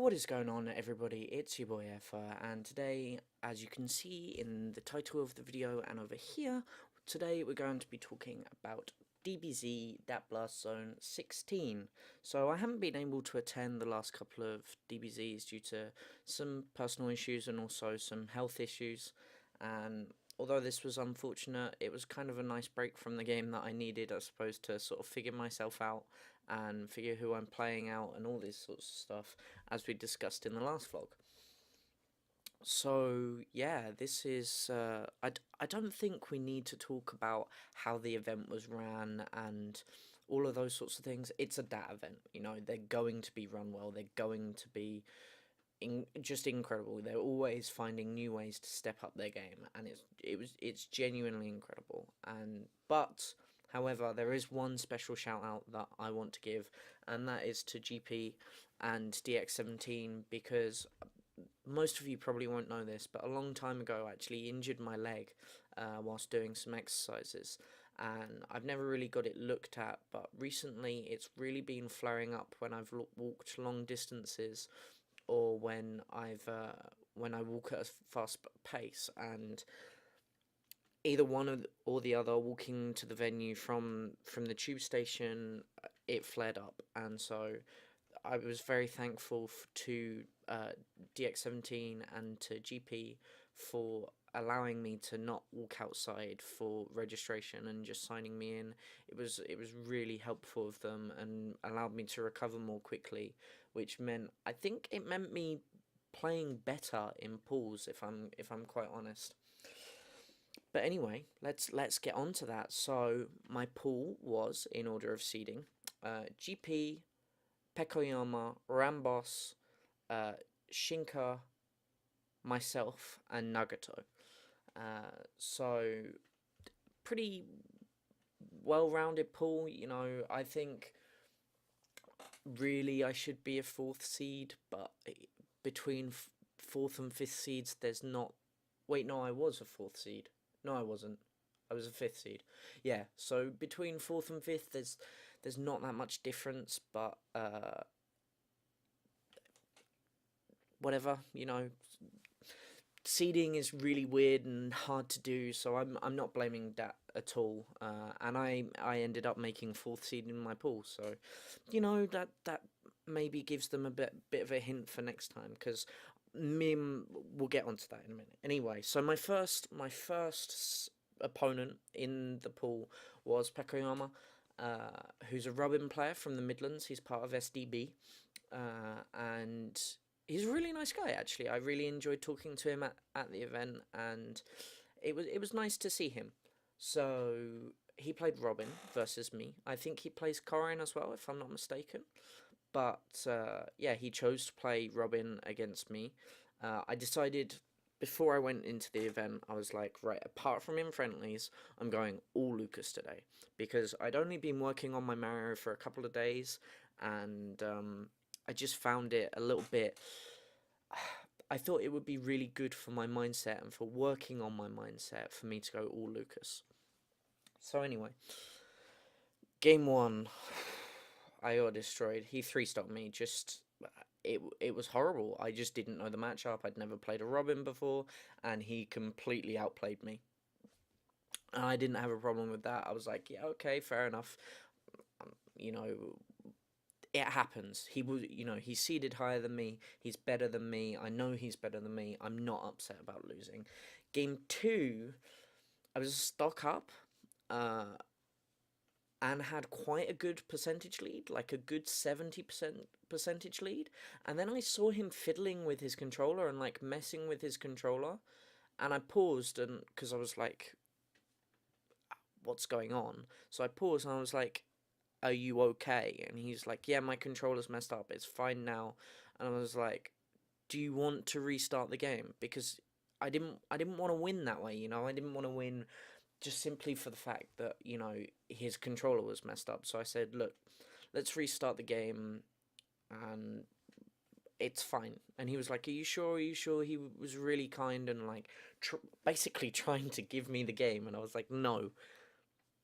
What is going on, everybody? It's your boy Airfire, and today, as you can see in the title of the video and over here, today we're going to be talking about DBZ That Blast Zone 16. So I haven't been able to attend the last couple of DBZs due to some personal issues and also some health issues, and although this was unfortunate, it was kind of a nice break from the game that I needed, I suppose, to sort of figure myself out and figure who I'm playing out and all this sorts of stuff, as we discussed in the last vlog. So yeah, this is I don't think we need to talk about how the event was ran and all of those sorts of things. It's a DAT event, you know, they're going to be run well, they're going to be just incredible. They're always finding new ways to step up their game, and it's genuinely incredible. And but however, there is one special shout out that I want to give, and that is to GP and DX17, because most of you probably won't know this, but a long time ago I actually injured my leg whilst doing some exercises, and I've never really got it looked at, but recently it's really been flaring up when I've walked long distances, or when I walk at a fast pace, and either one or the other, walking to the venue from the tube station, it flared up, and so I was very thankful to DX17 and to GP for allowing me to not walk outside for registration and just signing me in. It was really helpful of them and allowed me to recover more quickly, which meant, I think it meant me playing better in pools, if I'm quite honest. But anyway, let's get on to that. So my pool was in order of seeding: GP, Pekoyama, Rambos, uh, Shinka, myself, and Nagato. So pretty well-rounded pool. You know, I think really I should be a fourth seed, but between fourth and fifth seeds, there's not. Wait, no, I was a fourth seed. No, I wasn't. I was a fifth seed. Yeah, so between fourth and fifth, there's not that much difference, but whatever, you know. Seeding is really weird and hard to do, so I'm not blaming that at all. And I ended up making fourth seed in my pool, so you know that maybe gives them a bit of a hint for next time, because Mim, we'll get onto that in a minute. Anyway, so my first opponent in the pool was Pekoyama, who's a Robin player from the Midlands. He's part of SDB, and he's a really nice guy. Actually, I really enjoyed talking to him at the event, and it was nice to see him. So he played Robin versus me. I think he plays Corin as well, if I'm not mistaken. But yeah, he chose to play Robin against me. I decided before I went into the event, I was like, right, apart from in friendlies, I'm going all Lucas today, because I'd only been working on my Mario for a couple of days, and I just found it a little bit. I thought it would be really good for my mindset and for working on my mindset for me to go all Lucas. So anyway, game one, I got destroyed. He three-stopped me. Just it was horrible. I just didn't know the matchup. I'd never played a Robin before, and he completely outplayed me. And I didn't have a problem with that. I was like, yeah, okay, fair enough. You know, it happens. He was, you know, he's seeded higher than me. He's better than me. I know he's better than me. I'm not upset about losing. Game two, I was stock up, uh, and had quite a good percentage lead, like a good 70% percentage lead. And then I saw him fiddling with his controller and like messing with his controller, and I paused, and because I was like, what's going on? So I paused and I was like, are you okay? And he's like, yeah, my controller's messed up, it's fine now. And I was like, do you want to restart the game? Because I didn't want to win that way, you know. I didn't want to win just simply for the fact that, you know, his controller was messed up. So I said, look, let's restart the game, and it's fine. And he was like, are you sure? Are you sure? He was really kind and like basically trying to give me the game, and I was like, no,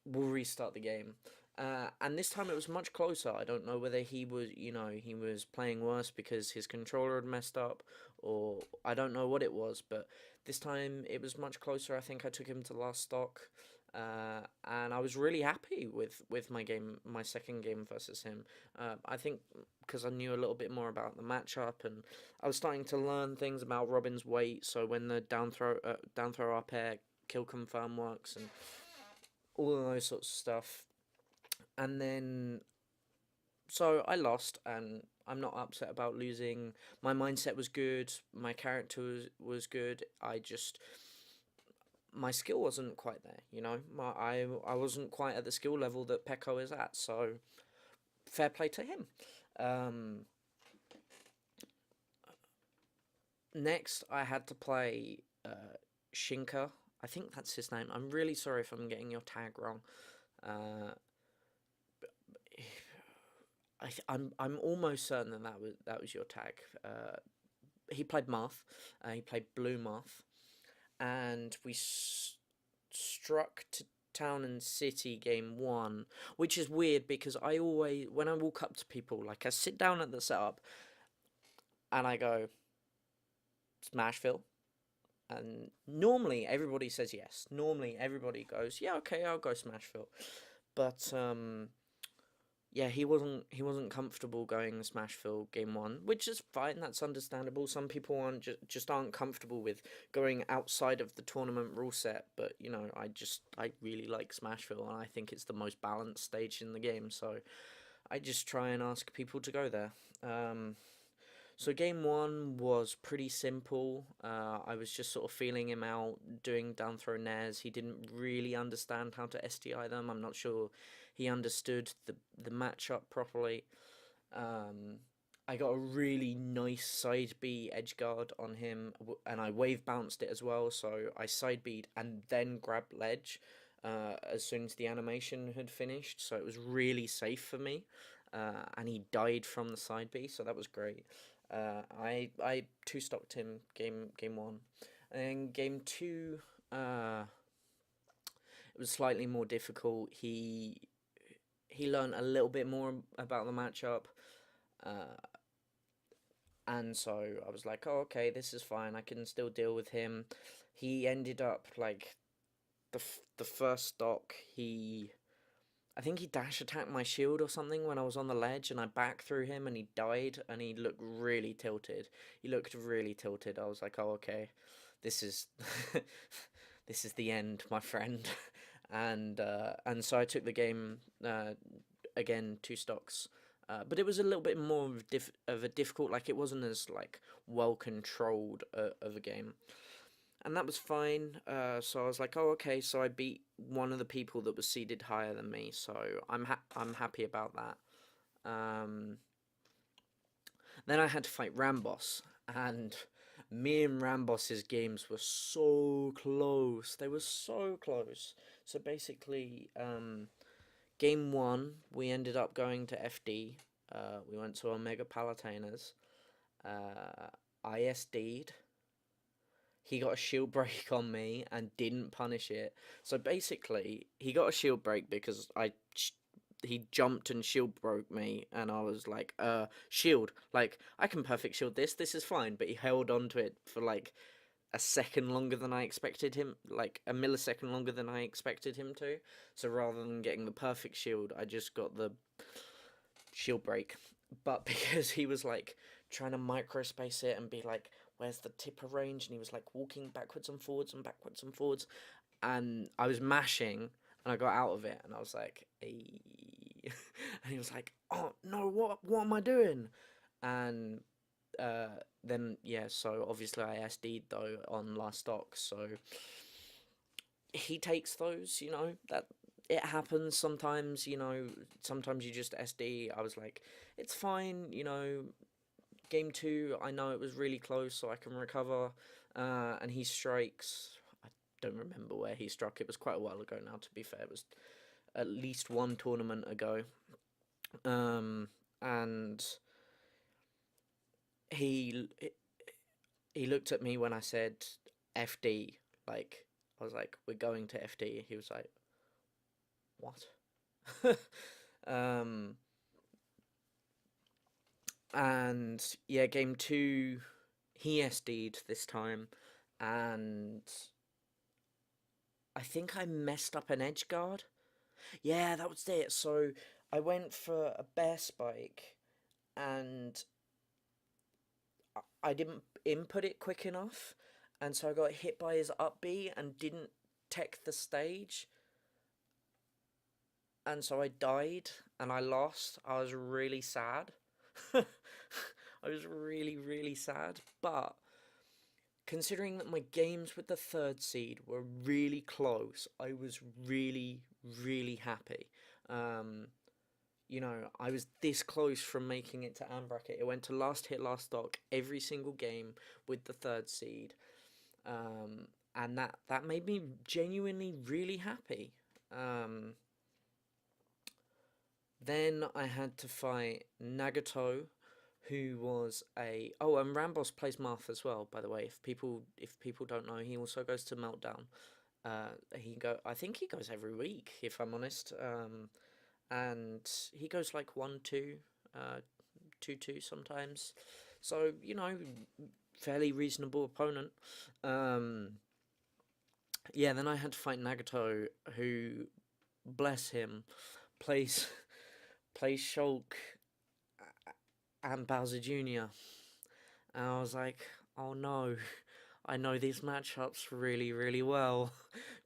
we'll restart the game. And this time it was much closer. I don't know whether he was, he was playing worse because his controller had messed up, or I don't know what it was, but this time it was much closer. I think I took him to last stock, and I was really happy with my second game versus him. I think because I knew a little bit more about the matchup, and I was starting to learn things about Robin's weight. So when the down throw up air kill confirm works and all of those sorts of stuff. And then, so I lost, and I'm not upset about losing. My mindset was good, my character was good. My skill wasn't quite there, I wasn't quite at the skill level that Pecco is at, so fair play to him. Um, Next, I had to play Shinka. I think that's his name. I'm really sorry if I'm getting your tag wrong. Uh, I'm almost certain that was your tag. He played Marth. He played Blue Marth, and we struck to Town and City game one, which is weird because I always, when I walk up to people, like I sit down at the setup and I go Smashville, and normally everybody says yes. Normally everybody goes, yeah, okay, I'll go Smashville, but yeah, he wasn't comfortable going Smashville game one, which is fine. That's understandable. Some people just aren't comfortable with going outside of the tournament rule set. But I really like Smashville, and I think it's the most balanced stage in the game. So I just try and ask people to go there. So game one was pretty simple. I was just sort of feeling him out, doing down throw nairs. He didn't really understand how to SDI them. I'm not sure he understood the matchup properly. I got a really nice side B edge guard on him, and I wave bounced it as well. So I side B'd and then grabbed ledge as soon as the animation had finished. So it was really safe for me. And he died from the side B, so that was great. I two stocked him game one, and game two, it was slightly more difficult. He learned a little bit more about the matchup, uh, and so I was like, oh, okay, this is fine. I can still deal with him. He ended up like the first stock. I think he dash attacked my shield or something when I was on the ledge, and I back threw him, and he died, and he looked really tilted. He looked really tilted. I was like, oh, okay, this is this is the end, my friend. And so I took the game again, two stocks. But it was a little bit more of a difficult, like it wasn't as like well controlled of a game, and that was fine. So I was like, oh, okay. So I beat one of the people that was seeded higher than me. So I'm happy about that. Then I had to fight Rambos, and me and Rambos's games were so close. They were so close. So basically, game one, we ended up going to FD. We went to Omega Palatainers. I SD'd. He got a shield break on me and didn't punish it. So basically, he got a shield break because he jumped and shield broke me, and I was like, shield, like I can perfect shield this. This is fine. But he held on to it for like a second longer than I expected him, like a millisecond longer than I expected him to. So rather than getting the perfect shield, I just got the shield break. But because he was like trying to microspace it and be like, where's the tip of range? And he was like walking backwards and forwards and backwards and forwards. And I was mashing and I got out of it and I was like, hey. And he was like, oh no, what am I doing? And then, yeah, so obviously I SD'd though on last stock. So he takes those, that it happens sometimes, sometimes you just SD. I was like, it's fine, game two, I know it was really close, so I can recover. And he strikes. I don't remember where he struck. It was quite a while ago now, to be fair. It was at least one tournament ago. And he he looked at me when I said FD. Like, I was like, we're going to FD. He was like, what? um, and yeah, game two, he SD'd this time, and I think I messed up an edge guard. Yeah, that was it. So I went for a bear spike, and I didn't input it quick enough, and so I got hit by his up B and didn't tech the stage, and so I died and I lost. I was really sad. I was really, really sad. But considering that my games with the third seed were really close, I was really, really happy. Um, I was this close from making it to Am bracket. It went to last hit, last stock every single game with the third seed, and that made me genuinely really happy. Um, then I had to fight Nagato, who was a and Rambos plays Marth as well. By the way, if people don't know, he also goes to Meltdown. I think he goes every week, if I'm honest. And he goes like 1-2, 2-2 sometimes. So fairly reasonable opponent. Um, yeah, then I had to fight Nagato, who, bless him, plays plays Shulk and Bowser Jr. And I was like, oh no, I know these matchups really, really well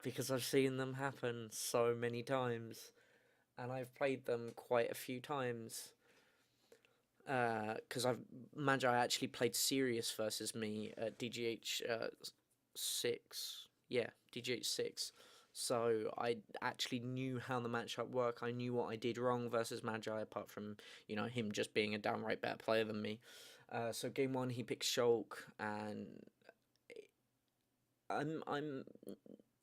because I've seen them happen so many times, and I've played them quite a few times. Because Magi actually played Sirius versus me at DGH 6. Yeah, DGH 6. So I actually knew how the matchup worked. I knew what I did wrong versus Magi, apart from him just being a downright better player than me. So game one he picked Shulk, and I'm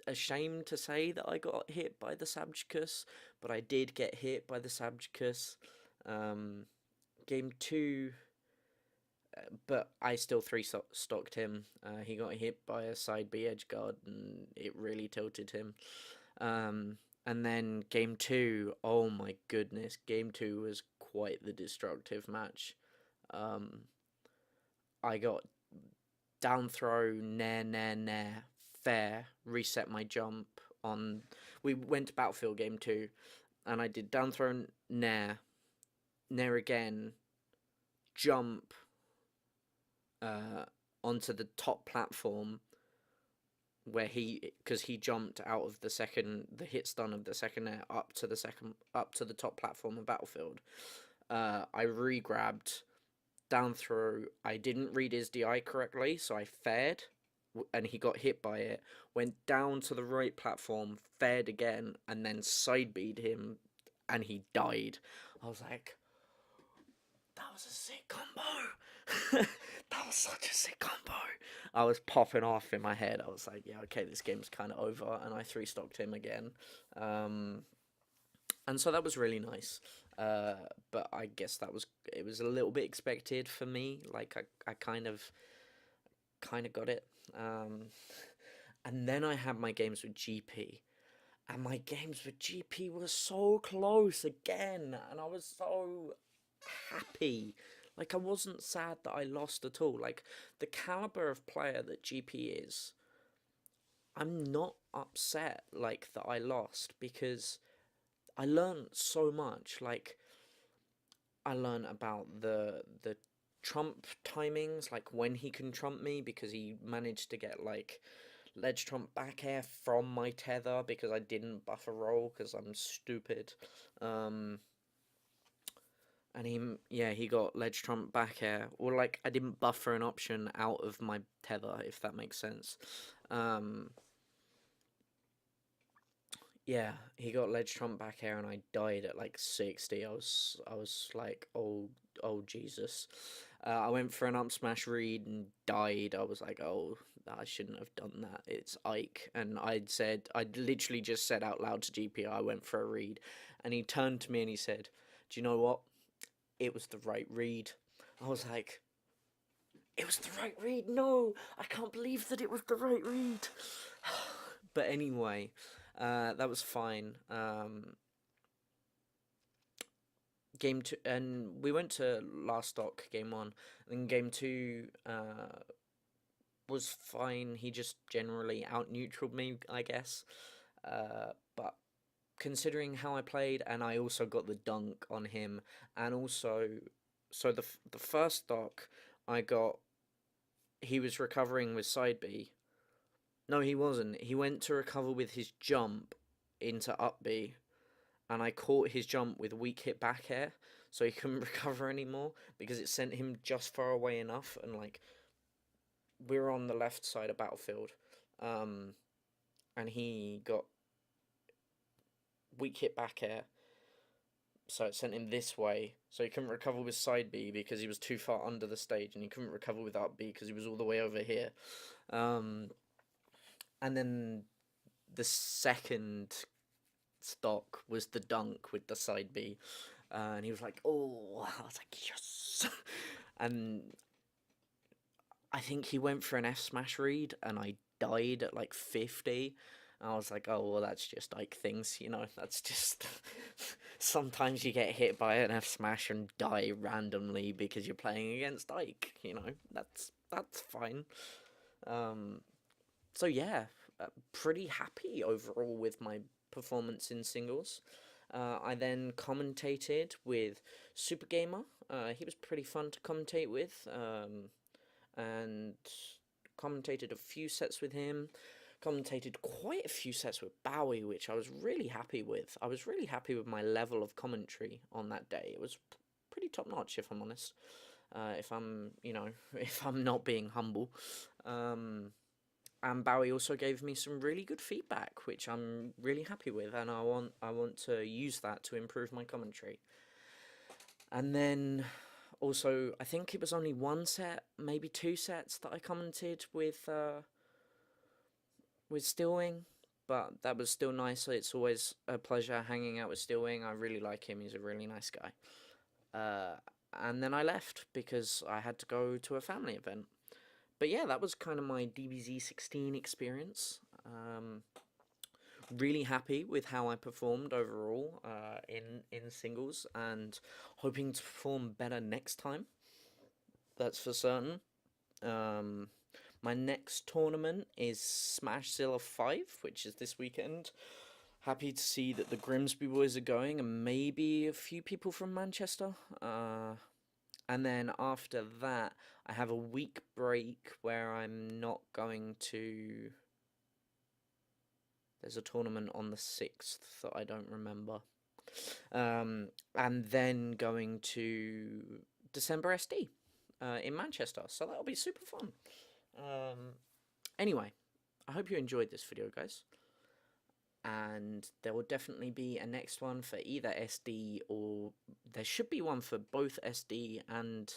ashamed to say that I got hit by the Sabjicus, but I did get hit by the Sabjicus. Um, game two, but I still stocked him. He got hit by a side B edge guard, and it really tilted him. And then game two, oh my goodness, game two was quite the destructive match. Um, I got down throw, nair, nair, nair, fair, reset my jump on. We went to Battlefield game two, and I did down throw, nair, nair again, jump, onto the top platform where because he jumped out of the hit stun of the second air up to the top platform of Battlefield. I re-grabbed down through. I didn't read his DI correctly, so I fared, and he got hit by it. Went down to the right platform, fared again, and then side B'd him, and he died. I was like, that was a sick combo. That was such a sick combo. I was popping off in my head. I was like, yeah, okay, this game's kind of over, and I three-stocked him again. And so that was really nice. But I guess it was a little bit expected for me. Like I kind of got it. And then I had my games with GP. And my games with GP were so close again, and I was so happy. Like, I wasn't sad that I lost at all. Like, the caliber of player that GP is, I'm not upset, like, that I lost, because I learned so much. Like, I learned about the trump timings, like when he can trump me, because he managed to get like ledge trump back air from my tether because I didn't buffer roll because I'm stupid. And he got ledge trump back air, or like I didn't buffer an option out of my tether, if that makes sense. Yeah, he got ledge trump back air, and I died at like 60. I was like, oh Jesus. I went for an up smash read and died. I was like, oh, I shouldn't have done that. It's Ike. And I'd literally just said out loud to GP, I went for a read. And he turned to me and he said, do you know what? It was the right read. I was like, it was the right read? No, I can't believe that it was the right read. But anyway, that was fine. game two, and we went to last stock game one, and game two was fine. He just generally out neutraled me, I guess. But considering how I played, and I also got the dunk on him, and also, so the first stock I got, he was recovering with side B. No, he wasn't. He went to recover with his jump into up B, and I caught his jump with weak hit back air, so he couldn't recover anymore because it sent him just far away enough, and like we're on the left side of battlefield, and he got weak hit back air, so it sent him this way, so he couldn't recover with side B because he was too far under the stage, and he couldn't recover with up B because he was all the way over here. And then the second stock was the dunk with the side B, and he was like, oh, I was like, yes. And I think he went for an F smash read, and I died at like 50. I was like, oh, well, that's just like things, you know, that's just sometimes you get hit by an F smash and die randomly because you're playing against Ike, you know, that's fine. So yeah, pretty happy overall with my performance in singles. I then commentated with Super Gamer. He was pretty fun to commentate with, and commentated a few sets with him. Commentated quite a few sets with Bowie, which I was really happy with. I was really happy with my level of commentary on that day. It was pretty top notch, if I'm honest. If I'm, you know, if I'm not being humble. And Bowie also gave me some really good feedback, which I'm really happy with, and I want to use that to improve my commentary. And then also, I think it was only one set, maybe two sets that I commented with Steelwing, but that was still nice. It's always a pleasure hanging out with Steelwing. I really like him. He's a really nice guy. And then I left because I had to go to a family event. But yeah, that was kind of my DBZ 16 experience. Really happy with how I performed overall in singles, and hoping to perform better next time. That's for certain. My next tournament is Smashzilla 5, which is this weekend. Happy to see that the Grimsby boys are going, and maybe a few people from Manchester. And then after that, I have a week break where I'm not going to... There's a tournament on the 6th that I don't remember. And then going to December SD in Manchester. So that'll be super fun. Anyway, I hope you enjoyed this video, guys. And there will definitely be a next one for either SD, or there should be one for both SD and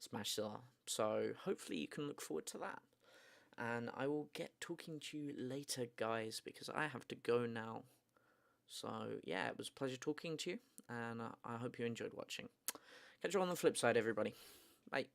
Smashzilla. So hopefully you can look forward to that. And I will get talking to you later, guys, because I have to go now. So yeah, it was a pleasure talking to you, and I hope you enjoyed watching. Catch you on the flip side, everybody. Bye.